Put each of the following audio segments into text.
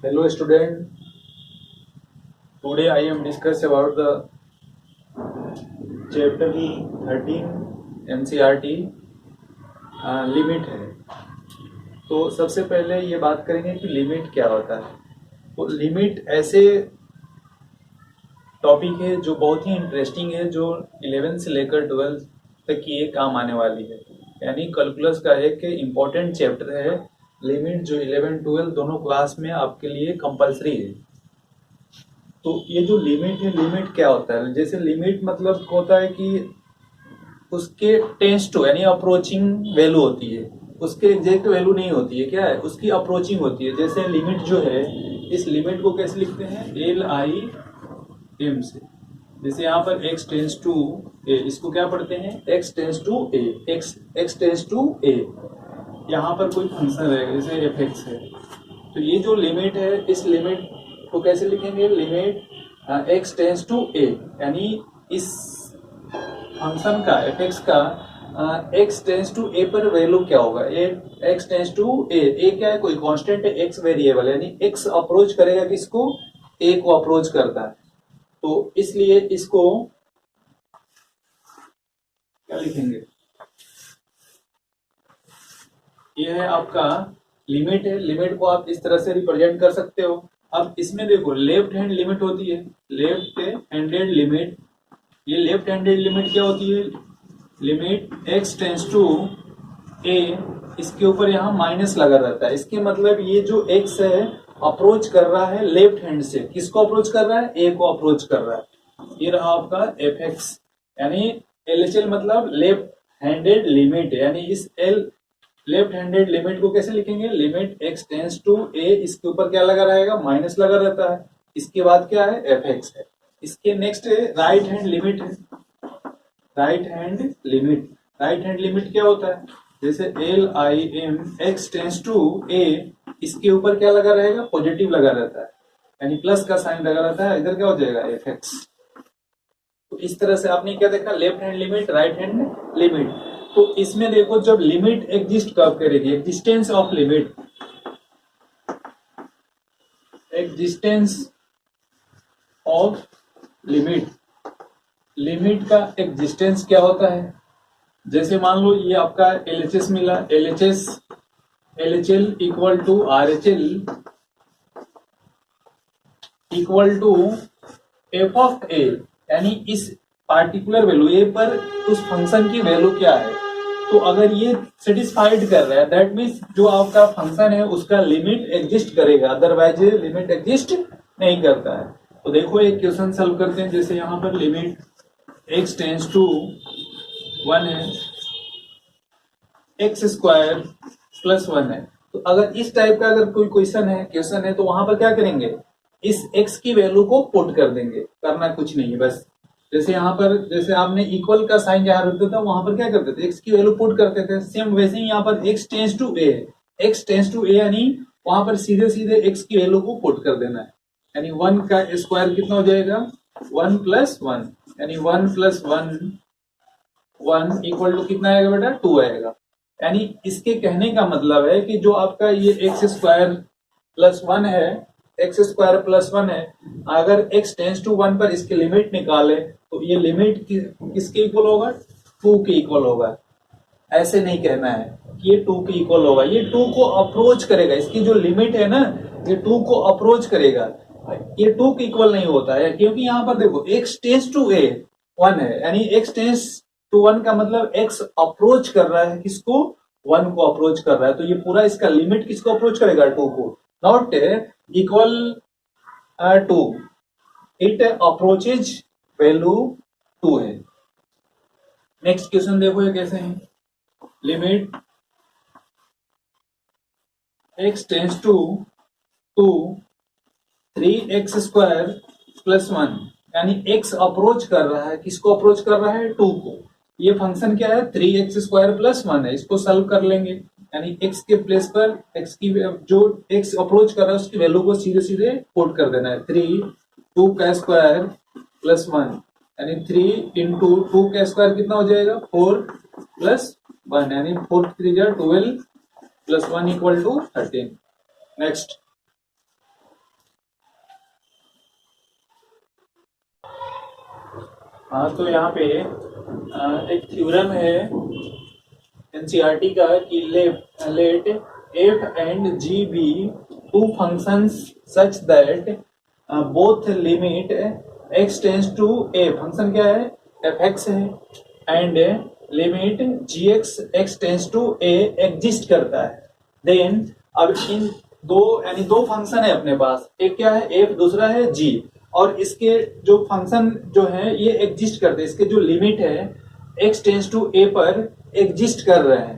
Hello student, today I am discuss about the chapter 13 NCERT limit है। तो सबसे पहले ये बात करेंगे कि लिमिट क्या होता है। तो लिमिट ऐसे टॉपिक है जो बहुत ही इंटरेस्टिंग है, जो 11 से लेकर 12 तक की ये काम आने वाली है। यानी कैलकुलस का एक इम्पोर्टेंट चैप्टर है लिमिट, जो 11 12 दोनों क्लास में आपके लिए कंपलसरी है। तो ये जो लिमिट है, लिमिट क्या होता है? जैसे लिमिट मतलब होता है कि उसके टेंस टू यानी अप्रोचिंग वैल्यू होती है, उसके एग्जैक्ट वैल्यू नहीं होती है। क्या है? उसकी अप्रोचिंग होती है। जैसे लिमिट जो है, इस लिमिट को कैसे लिखते हैं? LIM से। जैसे यहाँ पर x टेंस टू ए, इसको क्या पढ़ते हैं? x tends to a, x tends to a. यहाँ पर कोई फंक्शन रहेगा जैसे f(x) है। तो ये जो लिमिट है, इस लिमिट को कैसे लिखेंगे? लिमिट x टेंस टू ए, यानी इस फंक्शन का f(x) का x टेंस टू ए पर वैल्यू क्या होगा? x टेंस टू ए क्या है? कोई कांस्टेंट है, x वेरिएबल, यानी x अप्रोच करेगा किसको? a को अप्रोच करता है। तो इसलिए इसको क्या लिखेंगे? ये है आपका लिमिट है। लिमिट को आप इस तरह से रिप्रेजेंट कर सकते हो। अब इसमें देखो, लेफ्ट हैंड लिमिट होती है, लेफ्ट हैंडेड लिमिट। ये लेफ्ट हैंडेड लिमिट क्या होती है? Limit x tends to a, इसके ऊपर यहाँ माइनस लगा रहता है। इसके मतलब ये जो x है अप्रोच कर रहा है लेफ्ट हैंड से। किसको अप्रोच कर रहा है? a को अप्रोच कर रहा है। ये रहा आपका f(x), यानी LHL मतलब लेफ्ट हैंडेड लिमिट, यानी इस लेफ्ट हैंडेड लिमिट को कैसे लिखेंगे? Limit x tends to a, इसके ऊपर क्या लगा रहेगा? माइनस लगा रहता है। इसके बाद क्या है? f(x) है। इसके नेक्स्ट राइट हैंड लिमिट है। Right hand limit, right hand limit क्या होता है? जैसे LIM x tends to a, इसके ऊपर क्या लगा रहेगा? पॉजिटिव लगा रहता है, यानी प्लस का साइन लगा रहता है। इधर क्या हो जाएगा? f(x). तो इस तरह से आपने क्या देखा? Left hand limit, right hand limit. तो इसमें देखो, जब लिमिट एग्जिस्ट कब करेगी? Existence of limit, existence of limit. Limit का एग्जिस्टेंस क्या होता है? जैसे मान लो ये आपका LHS मिला, LHL equal to RHL equal to f(a), यानी इस पार्टिकुलर वैल्यू ए पर उस फंक्शन की वैल्यू क्या है। तो अगर ये सेटिस्फाइड कर रहा है, दैट मीन्स जो आपका फंक्शन है उसका लिमिट एग्जिस्ट करेगा, अदरवाइज लिमिट एग्जिस्ट नहीं करता है। तो देखो एक क्वेश्चन सॉल्व करते हैं। जैसे यहाँ पर लिमिट x टेंस टू 1 है, x² प्लस 1 है। तो अगर इस टाइप का अगर कोई क्वेश्चन है तो वहां पर क्या करेंगे? इस x की वैल्यू को पुट कर देंगे, करना कुछ नहीं है बस। जैसे यहाँ पर, जैसे आपने इक्वल का साइन जहां रखता था वहां पर क्या करते थे? x की वैल्यू पुट करते थे। सेम वैसे ही यहाँ पर x tends to a, x tends to a, यानी वहां पर सीधे सीधे x की वैल्यू को पुट कर देना है। यानी 1 का स्क्वायर कितना हो जाएगा? 1 प्लस 1, यानी 1 प्लस 1 इक्वल टू कितना आएगा बेटा? 2 आएगा। यानी इसके कहने का मतलब है कि जो आपका ये x² प्लस 1 है, x² प्लस 1 है, अगर x टेंस टू 1 पर इसकी लिमिट निकाले तो ये लिमिट किसके इक्वल होगा? 2 के इक्वल होगा। ऐसे नहीं कहना है कि ये 2 के इक्वल होगा, ये 2 को अप्रोच करेगा। इसकी जो लिमिट है ना, ये 2 को अप्रोच करेगा, ये 2 के इक्वल नहीं होता है। क्योंकि यहाँ पर देखो x टेंस टू a 1 है, यानी x टेंस टू 1 का मतलब x अप्रोच कर रहा है किसको? 1 को अप्रोच कर रहा है। तो ये पूरा इसका लिमिट किसको अप्रोच करेगा? 2 को, not equal to, it approaches value 2 है। नेक्स्ट क्वेश्चन देखो ये कैसे है। Limit x tends to 3x² plus 1, यानी x अप्रोच कर रहा है, किसको अप्रोच कर रहा है? 2 को। ये फंक्शन क्या है? 3x² प्लस 1 है। इसको सॉल्व कर लेंगे, यानी x के प्लेस पर x की जो x अप्रोच कर रहा है उसकी वैल्यू को सीधे सीधे पुट कर देना है। 3 2 का स्क्वायर प्लस 1, यानी 3 इंटू 2 का स्क्वायर कितना हो जाएगा? 4 प्लस 1, यानी 4 3 12 प्लस 1 इक्वल टू 13। नेक्स्ट हाँ, तो यहाँ पे एक थ्योरम है एनसीईआरटी का कि let f and g be two functions such that both limit x tends to a, function क्या है एफ एक्स है, and limit g x tends to a exist करता है। देन अब इन दो यानी दो फंक्शन है अपने पास, एक क्या है एफ, दूसरा है जी, और इसके जो फंक्शन जो है ये एग्जिस्ट करते हैं, इसके जो लिमिट है एक्स टेंस टू ए पर एग्जिस्ट कर रहे हैं।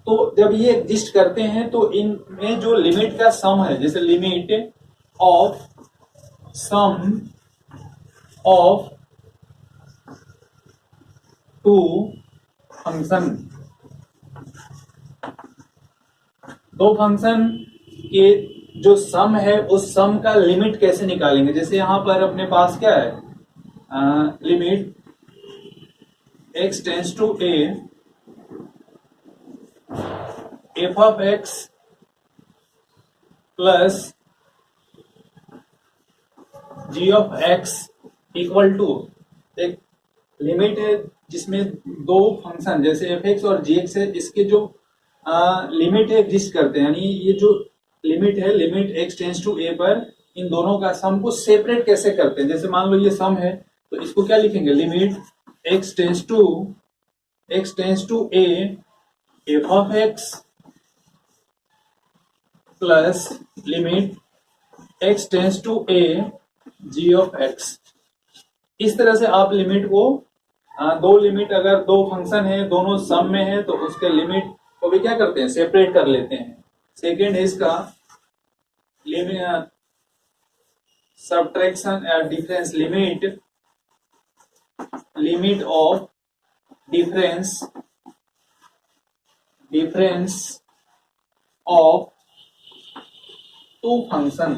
तो जब ये एग्जिस्ट करते हैं तो इनमें जो लिमिट का सम है, जैसे limit of sum of two function, दो फंक्शन के जो सम है उस सम का लिमिट कैसे निकालेंगे। जैसे यहां पर अपने पास क्या है limit x tends to a f of x plus g of x equal to, एक लिमिट है जिसमें दो फंक्शन जैसे एफ एक्स और जी एक्स है, इसके जो लिमिट एग्जिस्ट करते हैं, यानी ये जो लिमिट है लिमिट एक्स टेंस टू ए पर इन दोनों का सम को सेपरेट कैसे करते हैं। जैसे मान लो ये सम है तो इसको क्या लिखेंगे, limit x tends to a f of x plus limit x tends to a g of x. इस तरह से आप लिमिट को दो लिमिट अगर दो फंक्शन है दोनों सम में है तो उसके लिमिट को भी क्या करते हैं सेपरेट कर लेते हैं। सेकेंड है इसका लिमिट सब्ट्रैक्शन या difference, limit of difference of two function,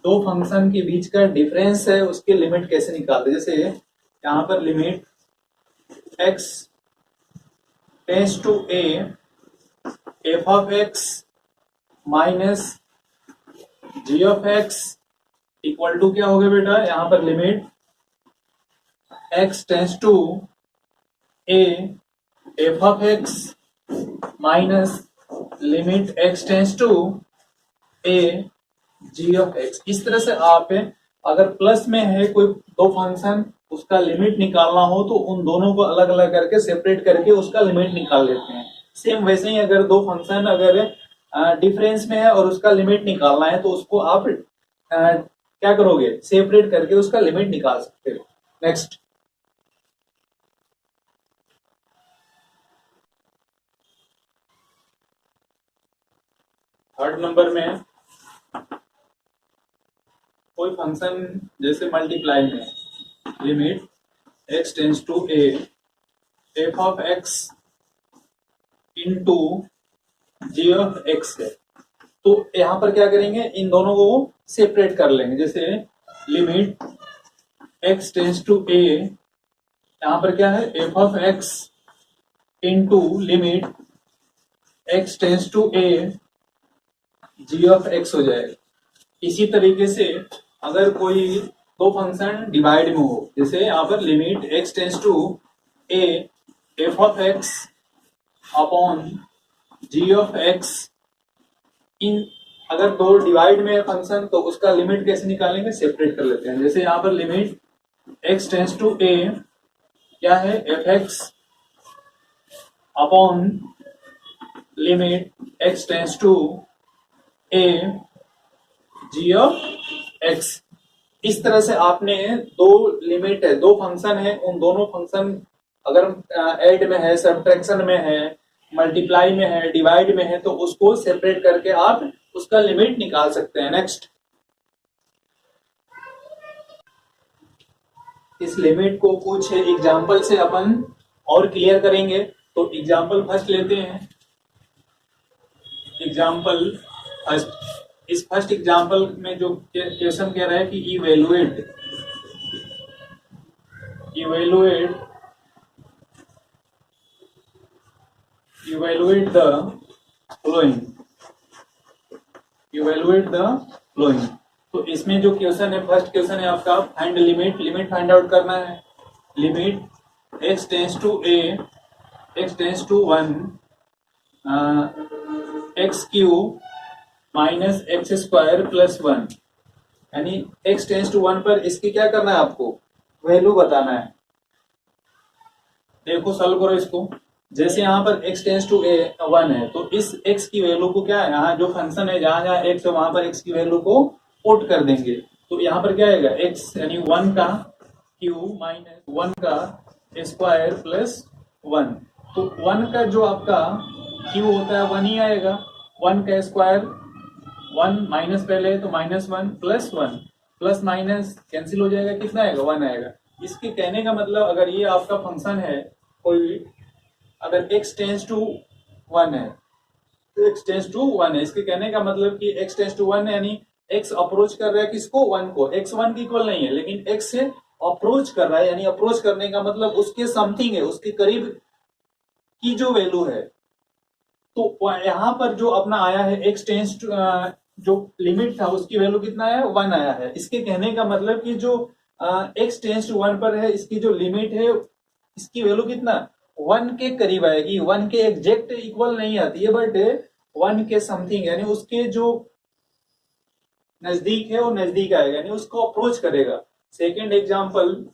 दो फंक्शन के बीच का डिफरेंस है उसके लिमिट कैसे निकालते। जैसे यहां पर limit x tends to a f of x minus g of x equal to क्या हो गया बेटा, यहां पर limit x tends to a f of x minus limit x tends to a g of x. इस तरह से आप अगर प्लस में है कोई दो फंक्शन उसका लिमिट निकालना हो तो उन दोनों को अलग अलग करके सेपरेट करके उसका लिमिट निकाल लेते हैं। सेम वैसे ही अगर दो फंक्शन अगर डिफरेंस में है और उसका लिमिट निकालना है तो उसको आप क्या करोगे, सेपरेट करके उसका लिमिट निकाल सकते हो। नेक्स्ट, थर्ड नंबर में कोई फंक्शन जैसे मल्टीप्लाई में limit x tends to a f of x into g of x है, तो यहां पर क्या करेंगे इन दोनों को सेपरेट कर लेंगे। जैसे limit x tends to a, यहां पर क्या है f of x into limit x tends to a g of x हो जाएगा। इसी तरीके से अगर कोई दो फंक्शन डिवाइड में हो, जैसे यहां पर limit x tends to a f of x upon g of x, इन अगर दो डिवाइड में है फंक्शन तो उसका लिमिट कैसे निकालेंगे, सेपरेट कर लेते हैं। जैसे यहां पर limit x tends to a क्या है f x upon limit x tends to a g of x. इस तरह से आपने दो लिमिट है, दो फंक्शन है, उन दोनों फंक्शन अगर ऐड में है, सब्ट्रैक्शन में है, मल्टीप्लाई में है, डिवाइड में है, तो उसको सेपरेट करके आप उसका लिमिट निकाल सकते हैं। नेक्स्ट, इस लिमिट को कुछ एग्जाम्पल से अपन और क्लियर करेंगे। तो एग्जाम्पल फर्स्ट लेते हैं, एग्जाम्पल फर्स्ट। इस फर्स्ट एग्जाम्पल में जो क्वेश्चन कह रहा है कि इवेलुएट द फ्लोइंग, तो इसमें जो क्वेश्चन है, फर्स्ट क्वेश्चन है आपका find limit, limit find out करना है। Limit x tends to a, x tends to 1, x cube minus x square plus 1, यानी x टेंस टू 1 पर इसकी क्या करना है, आपको वैल्यू बताना है। देखो सॉल्व करो इसको। जैसे यहाँ पर x टेंस टू 1 है, तो इस x की वैल्यू को क्या है, यहाँ जो फंक्शन है जहां जहां x है वहां पर x की वैल्यू को पुट कर देंगे। तो यहाँ पर क्या आएगा, x यानी 1 का क्यूब माइनस 1 का स्क्वायर प्लस 1। तो 1 का जो आपका क्यूब होता है 1 ही आएगा, 1 का स्क्वायर 1 माइनस पहले है तो -1 प्लस 1, प्लस माइनस कैंसिल हो जाएगा, कितना आएगा 1 आएगा। इसके कहने का मतलब अगर ये आपका फंक्शन है कोई, अगर x टेंस टू 1 है तो x टेंस टू 1 है, इसके कहने का मतलब कि x टेंस टू 1 है, यानी x अप्रोच कर रहा है किसको, 1 को। x 1 के इक्वल नहीं है लेकिन x से अप्रोच कर रहा है, यानी अप्रोच करने का मतलब उसके समथिंग है, उसके करीब की जो वैल्यू है। तो यहाँ पर जो अपना आया है x टेंस टू, जो लिमिट था उसकी वैल्यू कितना है, 1 आया है। इसके कहने का मतलब कि जो x टेंस टू 1 पर है, इसकी जो लिमिट है इसकी वैल्यू कितना, 1 के करीब आएगी। 1 के एग्जैक्ट इक्वल नहीं आती है, बट 1 के समथिंग, यानी उसके जो नजदीक है वो नजदीक आएगा, यानी उसको अप्रोच करेगा। Second example,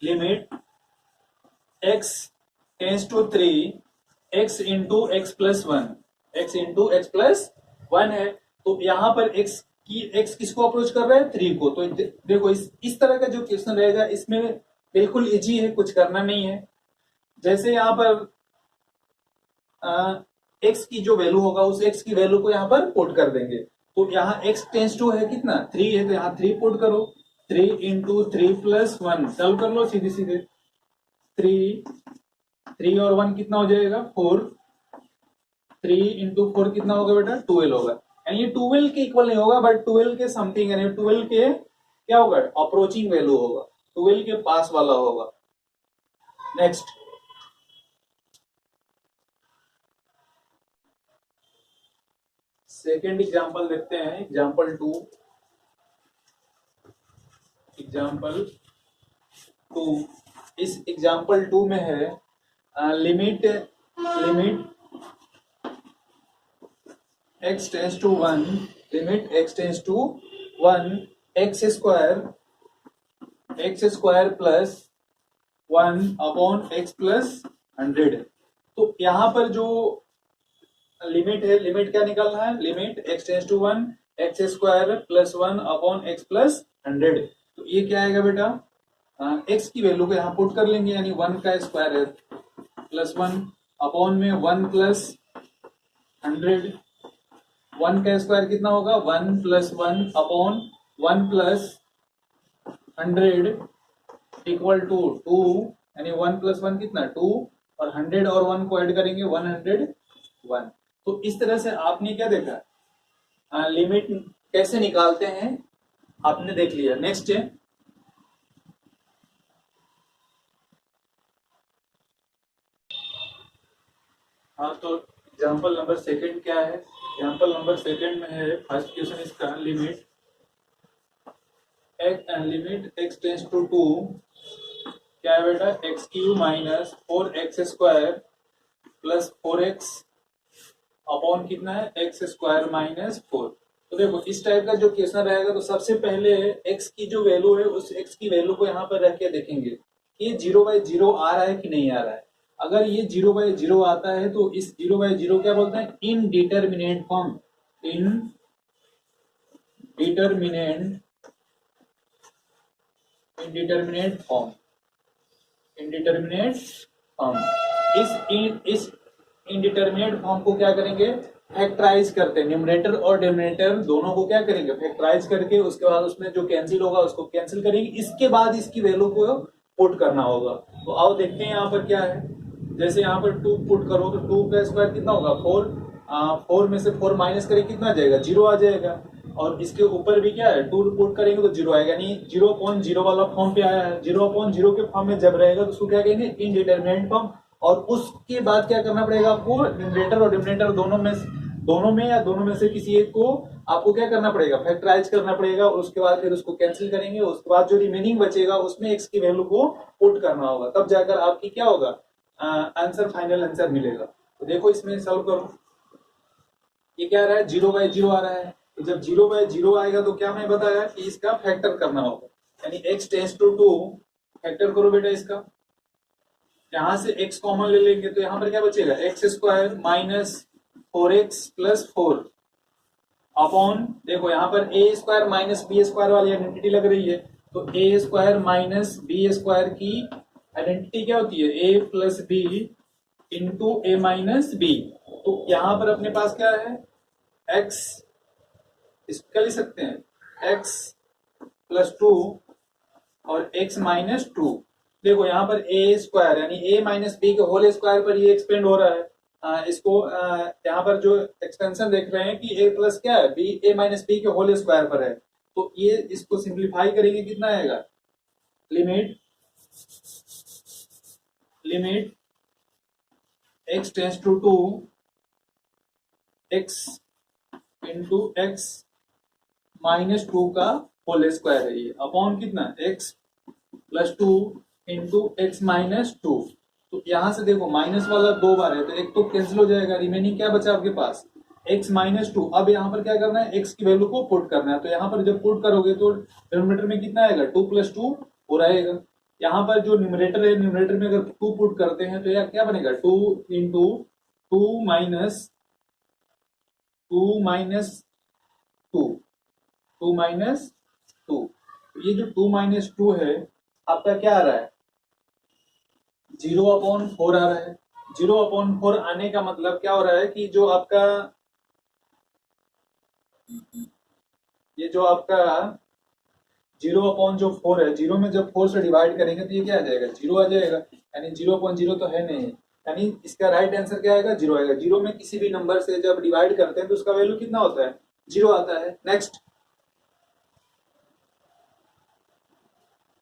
limit x tends to 3, x into x plus 1, x into x plus 1 है। तो यहाँ पर x किसको अप्रोच कर रहा है, 3 को। तो देखो इस तरह का जो क्वेश्चन रहेगा इसमें बिल्कुल इजी है, कुछ करना नहीं है। जैसे यहाँ पर x की जो वैल्यू होगा उस x की वैल्यू को यहाँ पर पुट कर देंगे। तो यहाँ x टेंस टू है कितना, 3 है, तो यहाँ 3 पुट करो, 3 इंटू 3 प्लस 1, सॉल्व कर लो सीधे सीधे। 3 और 1 कितना हो जाएगा, 4। 3 इंटू 4 कितना होगा बेटा, 12 होगा। यानी ये 12 के इक्वल नहीं होगा, बट 12 के समथिंग, यानी 12 के क्या होगा, अप्रोचिंग वैल्यू होगा, 12 के पास वाला होगा। नेक्स्ट, सेकेंड एग्जाम्पल देखते हैं, एग्जाम्पल 2। इस एग्जाम्पल 2 में है limit x tends to 1, limit x tends to 1, x square plus 1 upon x plus 100। तो यहाँ पर जो लिमिट है, लिमिट क्या निकालना है, limit x tends to 1, x square plus 1 upon x plus 100। तो ये क्या आएगा बेटा, x की वैल्यू को यहाँ पुट कर लेंगे, यानी 1 का स्क्वायर है प्लस 1 अपॉन में 1 प्लस 100। 1 का स्क्वायर कितना होगा, 1 plus 1 upon 1 plus 100 equal to 2, यानी 1 प्लस 1 कितना, 2, और 100 और 1 को ऐड करेंगे 101। तो इस तरह से आपने क्या देखा, लिमिट कैसे निकालते हैं आपने देख लिया। नेक्स्ट है तो एग्जाम्पल नंबर सेकंड क्या है, एग्जाम्पल नंबर सेकंड में है फर्स्ट क्वेश्चन इसका, लिमिट x टेंस टू 2, क्या है बेटा, x cube minus 4x square plus 4x upon कितना है, एक्स स्क्वायर माइनस 4। तो देखो इस टाइप का जो क्वेश्चन रहेगा तो सबसे पहले x की जो वैल्यू है उस x की वैल्यू को यहाँ पर रख के देखेंगे ये 0/0 आ रहा है कि नहीं आ रहा है। अगर ये 0/0 आता है तो इस 0/0 क्या बोलते हैं, इनडिटरमिनेट फॉर्म, इनडिटरमिनेट फॉर्म। इस इनडिटरमिनेट फॉर्म को क्या करेंगे, फैक्टराइज करते हैं, न्यूमरेटर और डिनोमिनेटर दोनों को क्या करेंगे, फैक्टराइज करके उसके बाद उसमें जो कैंसिल होगा उसको कैंसिल करेंगे, इसके बाद इसकी वैल्यू को पुट करना होगा। तो आओ देखते हैं यहाँ पर क्या है। जैसे यहाँ पर 2 पुट करो तो 2 का स्क्वायर कितना होगा, 4, 4 में से 4 माइनस करें कितना आ जाएगा, 0 आ जाएगा। और इसके ऊपर भी क्या है, 2 पुट करेंगे तो 0 आएगा, यानी 0/0 वाला फॉर्म पे आया है। 0/0 के फॉर्म में जब रहेगा तो उसको क्या कहेंगे, इनडिटरमिनेट फॉर्म। और उसके बाद क्या करना पड़ेगा आपको, न्यूमरेटर और डिनोमिनेटर दोनों में दोनों में या दोनों में से किसी एक को आपको क्या करना पड़ेगा, फैक्टराइज करना पड़ेगा, और उसके बाद फिर उसको कैंसिल करेंगे, उसके बाद जो रिमेनिंग बचेगा उसमें x की वैल्यू को पुट करना होगा, तब जाकर आपकी क्या होगा, आंसर, फाइनल आंसर मिलेगा। तो देखो इसमें सॉल्व करो, ये क्या आ रहा है, 0/0 आ रहा है। तो जब 0/0 आएगा तो क्या मैं बताया कि इसका फैक्टर करना होगा, यानी x टेंड्स टू 2, फैक्टर करो बेटा इसका, यहां से x कॉमन ले लेंगे तो यहां पर क्या बचेगा, x² minus 4x plus 4 upon, देखो यहां पर a² माइनस b² वाली आइडेंटिटी लग रही है, तो a² माइनस b² की आइडेंटिटी क्या होती है, a plus b into a minus b। तो यहां पर अपने पास क्या है, x, इसका लिख सकते हैं x प्लस 2 और x माइनस 2। देखो यहाँ पर a² यानी a माइनस बी के होल स्क्वायर पर ये एक्सपेंड हो रहा है, इसको यहाँ पर जो एक्सपेंशन देख रहे हैं कि a प्लस क्या है, b a माइनस बी के होल स्क्वायर पर है, तो ये इसको सिंप्लीफाई करेंगे कितना आएगा, limit x tends to 2 x into x minus 2 का होल स्क्वायर है ये, अपॉन कितना x plus 2 into x minus 2। तो यहां से देखो माइनस वाला 2 बार है तो एक तो कैंसिल हो जाएगा, रिमेनिंग क्या बचा आपके पास, x माइनस 2। अब यहाँ पर क्या करना है, x की वैल्यू को पुट करना है, तो यहाँ पर जब पुट करोगे तो डिनोमिनेटर में कितना आएगा, 2 प्लस 2 हो रहेगा। यहाँ पर जो न्यूमरेटर है, न्यूमरेटर में अगर 2 पुट करते हैं तो यह क्या बनेगा, 2 इंटू 2 माइनस 2 माइनस 2 2 माइनस 2। ये जो 2 माइनस 2 है आपका क्या आ रहा है, 0/4 आ रहा है। 0/4 आने का मतलब क्या हो रहा है कि जो आपका ये जो आपका 0/4 है, 0 में जब 4 से डिवाइड करेंगे तो ये क्या आ जाएगा, 0 आ जाएगा, यानी 0/0 तो है नहीं, यानी इसका राइट आंसर क्या आएगा, 0 आएगा। 0 में किसी भी नंबर से जब डिवाइड करते हैं तो उसका वैल्यू कितना होता है, 0 आता है। नेक्स्ट